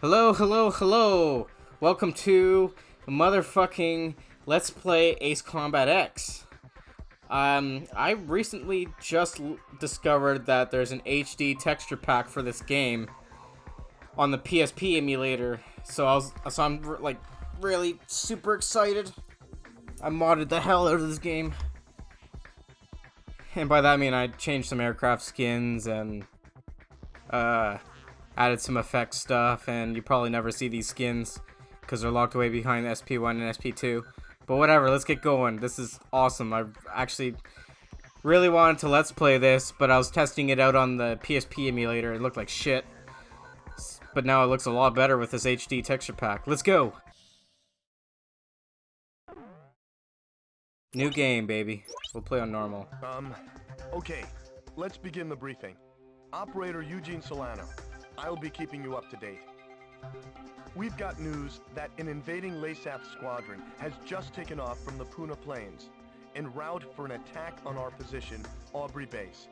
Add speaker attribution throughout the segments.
Speaker 1: Hello, hello, hello! Welcome to motherfucking Let's Play Ace Combat X. I recently just discovered that there's an HD texture pack for this game on the PSP emulator, so I'm like really super excited. I modded the hell out of this game, and by that I mean I changed some aircraft skins and added some effect stuff, and you probably never see these skins because they're locked away behind SP1 and SP2. But whatever, let's get going. This is awesome. I actually really wanted to let's play this, but I was testing it out on the PSP emulator. It looked like shit. But now it looks a lot better with this HD texture pack. Let's go! New game, baby. We'll play on normal.
Speaker 2: Okay. Let's begin the briefing. Operator Eugene Solano. I'll be keeping you up to date. We've got news that an invading LASAF squadron has just taken off from the Puna Plains, en route for an attack on our position, Aubrey Base.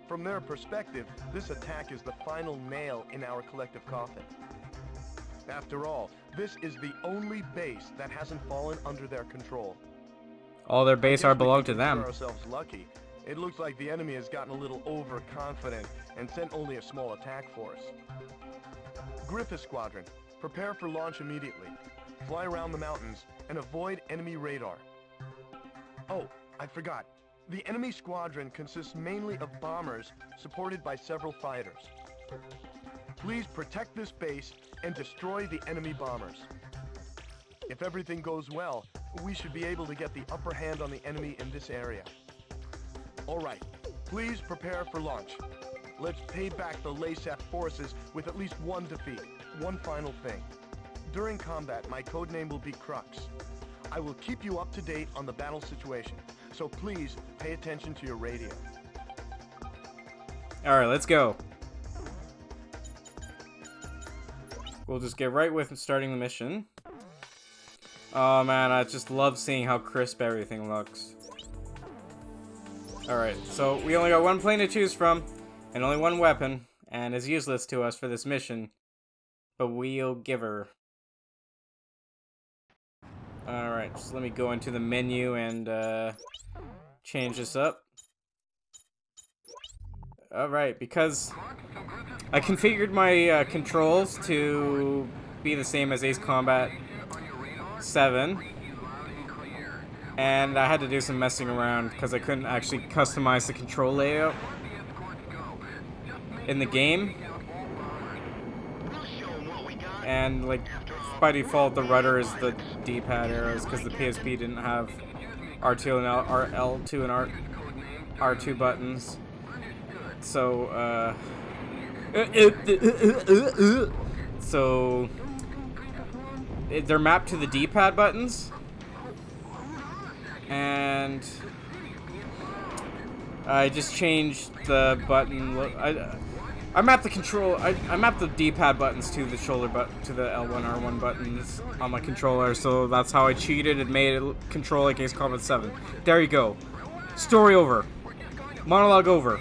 Speaker 2: From their perspective, this attack is the final nail in our collective coffin. After all, this is the only base that hasn't fallen under their control.
Speaker 1: All their base are belong to them.
Speaker 2: Ourselves lucky. It looks like the enemy has gotten a little overconfident and sent only a small attack force. Griffith Squadron, prepare for launch immediately. Fly around the mountains and avoid enemy radar. Oh, I forgot. The enemy squadron consists mainly of bombers supported by several fighters. Please protect this base and destroy the enemy bombers. If everything goes well, we should be able to get the upper hand on the enemy in this area. All right, please prepare for launch. Let's pay back the LASAF forces with at least one defeat. One final thing. During combat, my codename will be Crux. I will keep you up to date on the battle situation, so please pay attention to your radio.
Speaker 1: Alright, let's go. We'll just get right with starting the mission. Oh man, I just love seeing how crisp everything looks. Alright, so we only got one plane to choose from, and only one weapon, and is useless to us for this mission. But we'll give her. Alright, just let me go into the menu and change this up. Alright, because I configured my controls to be the same as Ace Combat 7. And I had to do some messing around because I couldn't actually customize the control layout in the game. And like by default the rudder is the D-pad arrows because the PSP didn't have R2 and L2 and R2 buttons. So they're mapped to the D-pad buttons. And I just changed the button. I mapped the control. I mapped the D-pad buttons to the shoulder button, to the L1, R1 buttons on my controller. So that's how I cheated and made it control like Ace Combat 7. There you go. Story over. Monologue over.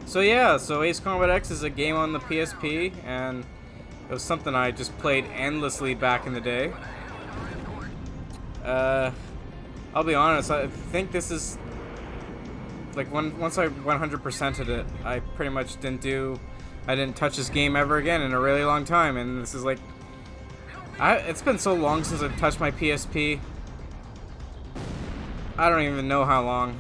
Speaker 1: So yeah, so Ace Combat X is a game on the PSP, and it was something I just played endlessly back in the day. I'll be honest, I think this is like once I 100%ed it, I pretty much I didn't touch this game ever again in a really long time, and this is like it's been so long since I've touched my PSP. I don't even know how long.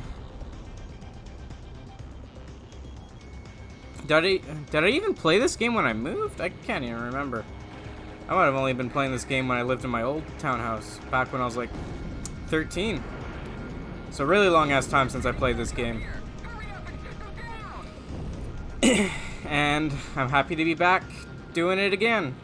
Speaker 1: Did I even play this game when I moved? I can't even remember. I might have only been playing this game when I lived in my old townhouse, back when I was like 13. So really long ass time since I played this game. And I'm happy to be back doing it again.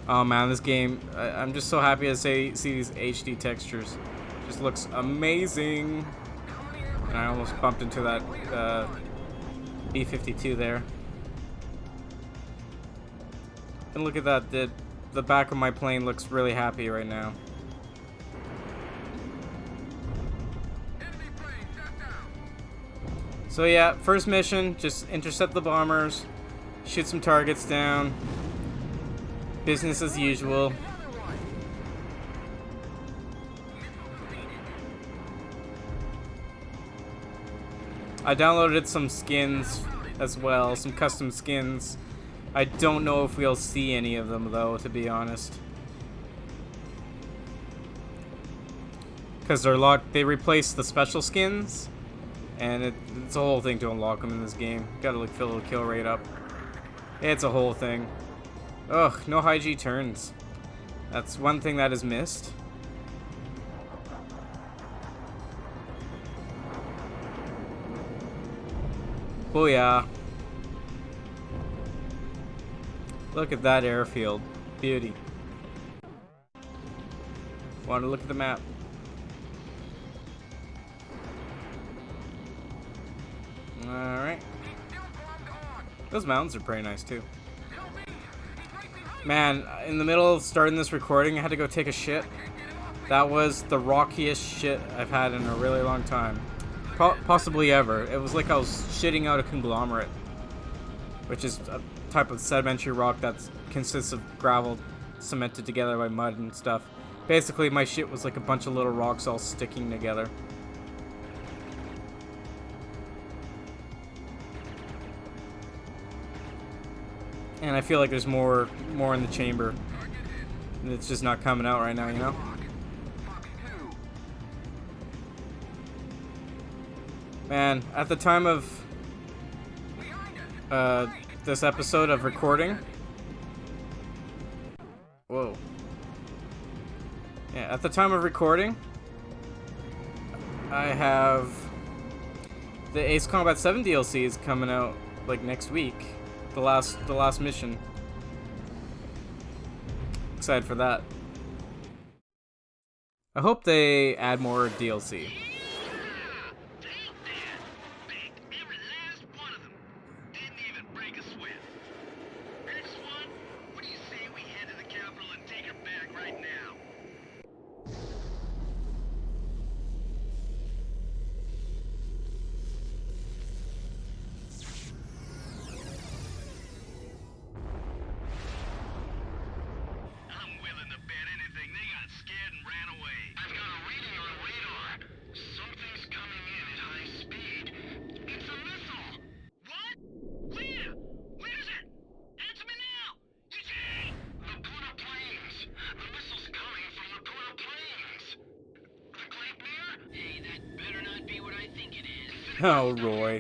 Speaker 1: Oh man, this game, I'm just so happy to see these HD textures. Just looks amazing. And I almost bumped into that B-52 there. And look at that, the back of my plane looks really happy right now. So yeah, first mission, just intercept the bombers, shoot some targets down. Business as usual. I downloaded some skins as well, some custom skins. I don't know if we'll see any of them though, to be honest. Because they're locked, they replaced the special skins, and it's a whole thing to unlock them in this game. You gotta like fill the kill rate up. It's a whole thing. Ugh, no high G turns. That's one thing that is missed. Booyah. Look at that airfield. Beauty. Want to look at the map? Alright. Those mountains are pretty nice too. Man, in the middle of starting this recording, I had to go take a shit. That was the rockiest shit I've had in a really long time. Possibly ever. It was like I was shitting out a conglomerate, which is a type of sedimentary rock that consists of gravel cemented together by mud and stuff. Basically, my shit was like a bunch of little rocks all sticking together. And I feel like there's more in the chamber. And it's just not coming out right now, you know? Man, at the time of this episode of recording. Whoa. Yeah, at the time of recording, I have the Ace Combat 7 DLC is coming out like next week. The last mission. Excited for that. I hope they add more DLC. Oh, Roy.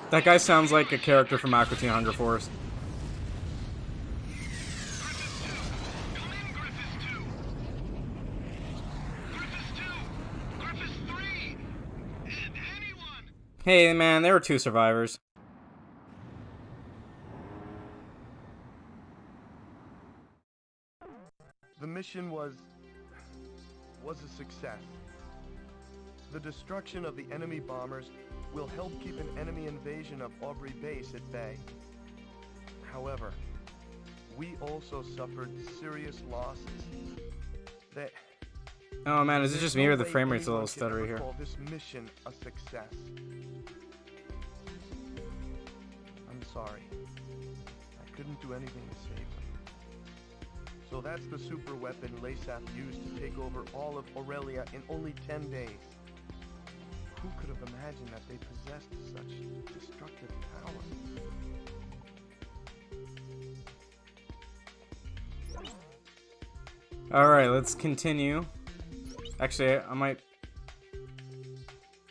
Speaker 1: That guy sounds like a character from Aqua Teen Hunger Force. Hey, man, there were 2 survivors.
Speaker 2: The mission was a success. The destruction of the enemy bombers will help keep an enemy invasion of Aubrey Base at bay. However, we also suffered serious losses.
Speaker 1: Oh man, is it just me or the frame rate's a little stuttery here?
Speaker 2: Call this mission a success. I'm sorry. I couldn't do anything to save them. So that's the super weapon Laysath used to take over all of Aurelia in only 10 days. Who could have imagined that they possessed such destructive power?
Speaker 1: Alright, let's continue. Actually, I might...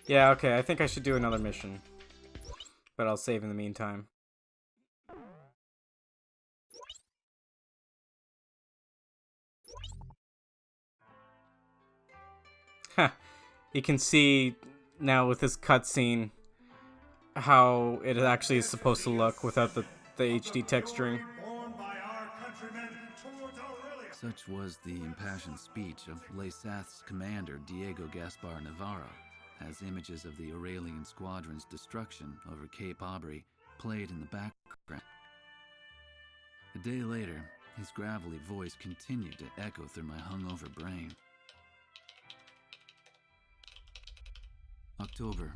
Speaker 1: Yeah, okay, I think I should do another mission. But I'll save in the meantime. You can see now with this cutscene how it actually is supposed to look without the HD texturing.
Speaker 3: Such was the impassioned speech of Laysath's commander, Diego Gaspar Navarro, as images of the Aurelian squadron's destruction over Cape Aubrey played in the background. A day later, his gravelly voice continued to echo through my hungover brain. October,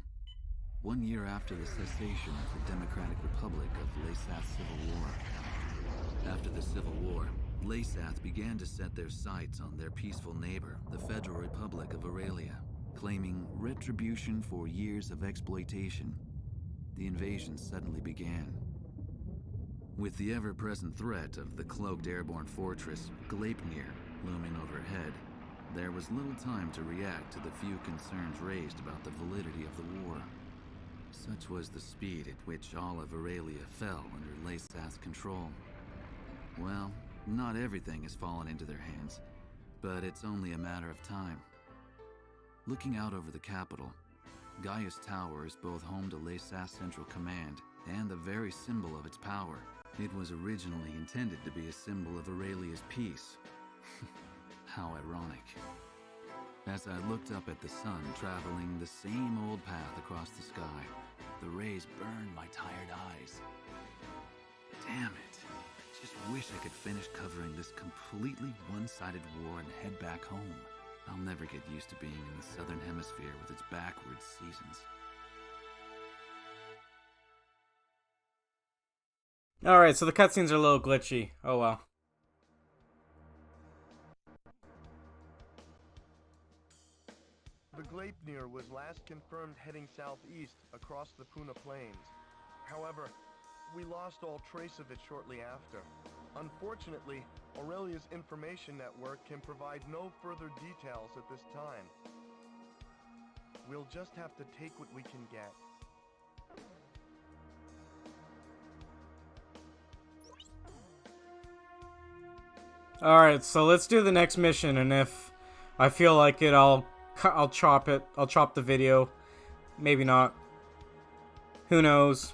Speaker 3: 1 year after the cessation of the Democratic Republic of Laysath's civil war. After the Civil War, Laysath began to set their sights on their peaceful neighbor, the Federal Republic of Aurelia, claiming retribution for years of exploitation. The invasion suddenly began. With the ever-present threat of the cloaked airborne fortress, Gleipnir, looming overhead, there was little time to react to the few concerns raised about the validity of the war. Such was the speed at which all of Aurelia fell under Laysath's control. Well, not everything has fallen into their hands, but it's only a matter of time. Looking out over the capital, Gaius Tower is both home to Laysath's Central Command and the very symbol of its power. It was originally intended to be a symbol of Aurelia's peace. How ironic. As I looked up at the sun traveling the same old path across the sky, the rays burned my tired eyes. Damn it. Just wish I could finish covering this completely one-sided war and head back home. I'll never get used to being in the southern hemisphere with its backwards seasons.
Speaker 1: Alright, so the cutscenes are a little glitchy. Oh well.
Speaker 2: The Gleipnir was last confirmed heading southeast across the Puna Plains. However, we lost all trace of it shortly after. Unfortunately, Aurelia's information network can provide no further details at this time. We'll just have to take what we can get.
Speaker 1: Alright, so let's do the next mission, and if I feel like it, I'll chop it. I'll chop the video. Maybe not. Who knows?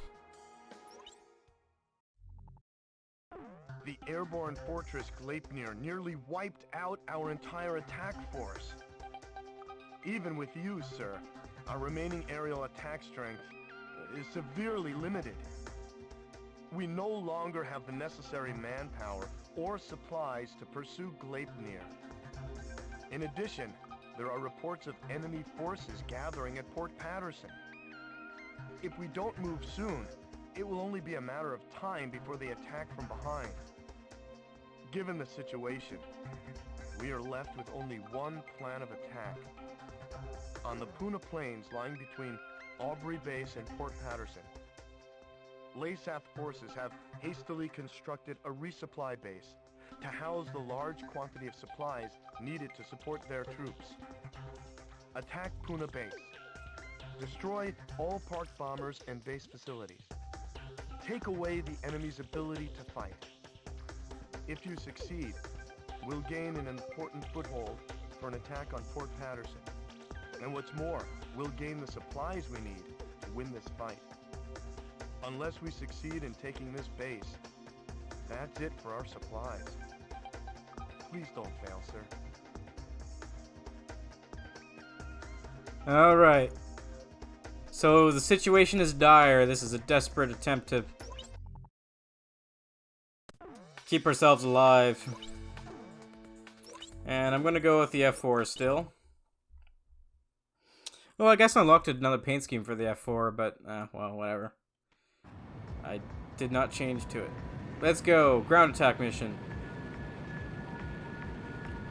Speaker 2: The airborne fortress Gleipnir nearly wiped out our entire attack force. Even with you, sir, our remaining aerial attack strength is severely limited. We no longer have the necessary manpower or supplies to pursue Gleipnir. In addition, there are reports of enemy forces gathering at Port Patterson. If we don't move soon, it will only be a matter of time before they attack from behind. Given the situation, we are left with only one plan of attack. On the Puna Plains lying between Aubrey Base and Port Patterson, Laysath forces have hastily constructed a resupply base to house the large quantity of supplies needed to support their troops. Attack Puna Base. Destroy all parked bombers and base facilities. Take away the enemy's ability to fight. If you succeed, we'll gain an important foothold for an attack on Port Patterson. And what's more, we'll gain the supplies we need to win this fight. Unless we succeed in taking this base, that's it for our supplies. Please don't fail, sir.
Speaker 1: Alright. So the situation is dire. This is a desperate attempt to keep ourselves alive. And I'm gonna go with the F4 still. Well, I guess I unlocked another paint scheme for the F4, but, well, whatever. I did not change to it. Let's go. Ground attack mission.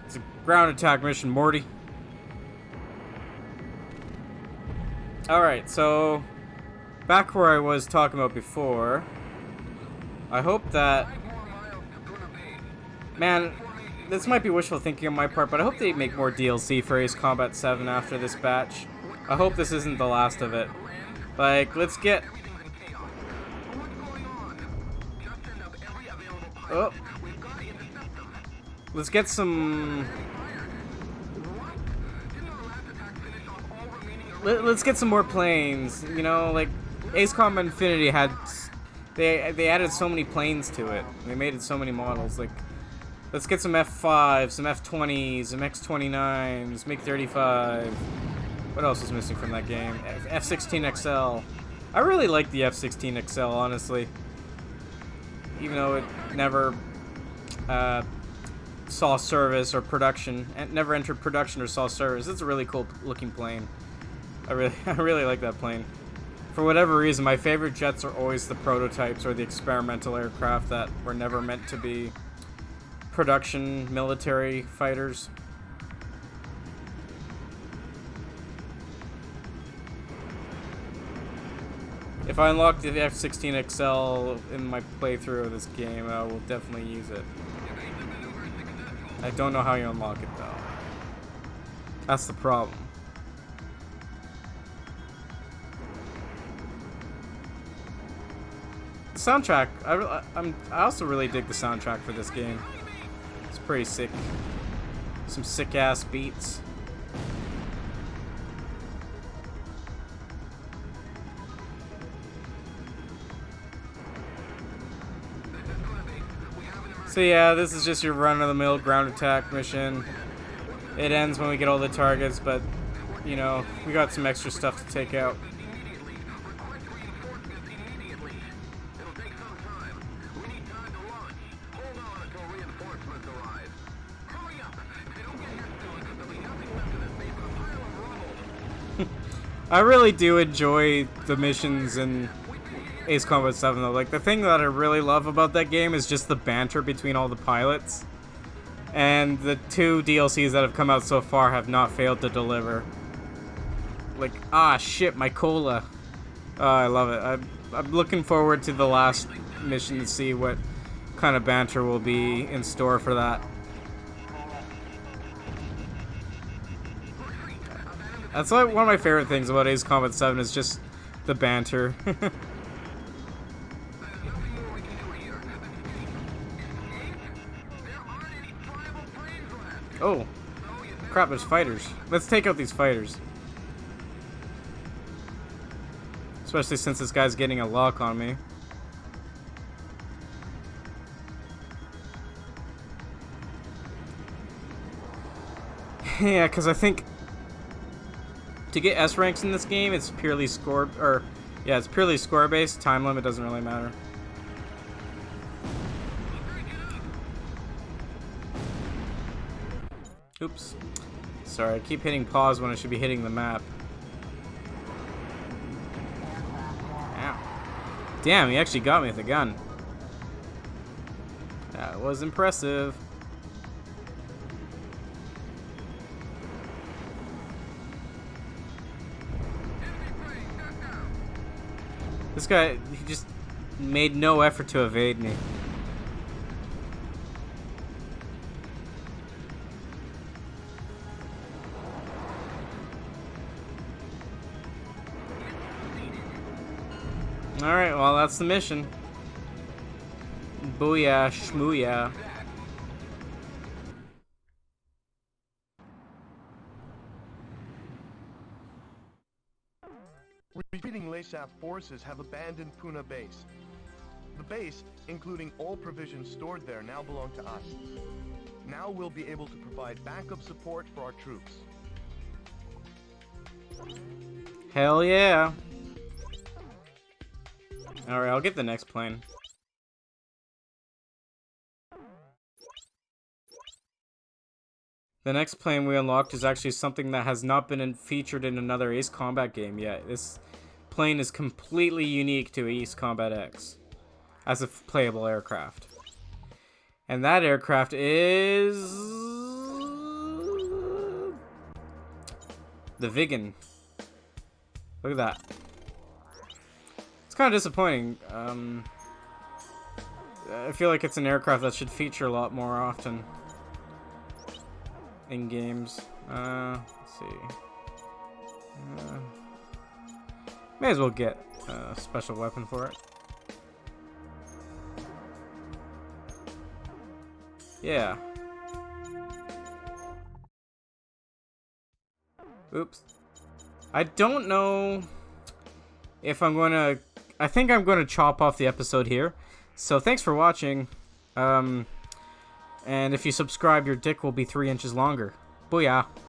Speaker 1: It's a ground attack mission, Morty. Alright, so back where I was talking about before, I hope that, man, this might be wishful thinking on my part, but I hope they make more DLC for Ace Combat 7 after this batch. I hope this isn't the last of it. Like, let's get... Oh. Let's get some... Let's get some more planes. You know, like, Ace Combat Infinity had... They added so many planes to it. They made it so many models. Like, let's get some F5s, some F20s, some X29s, MiG-35. What else is missing from that game? F-16XL. I really like the F-16XL, honestly. Even though it never saw service or production, and never entered production or saw service. It's a really cool looking plane. I really like that plane. For whatever reason, my favorite jets are always the prototypes or the experimental aircraft that were never meant to be production military fighters. If I unlock the F-16XL in my playthrough of this game, I will definitely use it. I don't know how you unlock it though. That's the problem. The soundtrack, I also really dig the soundtrack for this game. It's pretty sick. Some sick ass beats. So yeah, this is just your run-of-the-mill ground attack mission. It ends when we get all the targets, but, you know, we got some extra stuff to take out. I really do enjoy the missions in Ace Combat 7 though. Like, the thing that I really love about that game is just the banter between all the pilots. And the 2 DLCs that have come out so far have not failed to deliver. Like, ah shit, my cola. Oh, I love it. I'm looking forward to the last mission to see what kind of banter will be in store for that. That's like one of my favorite things about Ace Combat 7 is just the banter. Oh, crap, there's fighters. Let's take out these fighters. Especially since this guy's getting a lock on me. Yeah, because I think to get S ranks in this game, it's purely score, or yeah, it's purely score based. Time limit doesn't really matter. Oops. Sorry, I keep hitting pause when I should be hitting the map. Ow. Damn, he actually got me with a gun. That was impressive. This guy, he just made no effort to evade me. Alright, well, that's the mission. Booyah, shmooyah.
Speaker 2: Retreating LASAF forces have abandoned Puna base. The base, including all provisions stored there, now belong to us. Now we'll be able to provide backup support for our troops.
Speaker 1: Hell yeah. Alright, I'll get the next plane. The next plane we unlocked is actually something that has not been featured in another Ace Combat game yet. This plane is completely unique to Ace Combat X as a playable aircraft. And that aircraft is the Vigan. Look at that. It's kind of disappointing. I feel like it's an aircraft that should feature a lot more often in games. Let's see. May as well get a special weapon for it. Yeah. Oops. I don't know if I'm going to... I think I'm going to chop off the episode here. So thanks for watching. And if you subscribe, your dick will be 3 inches longer. Booyah.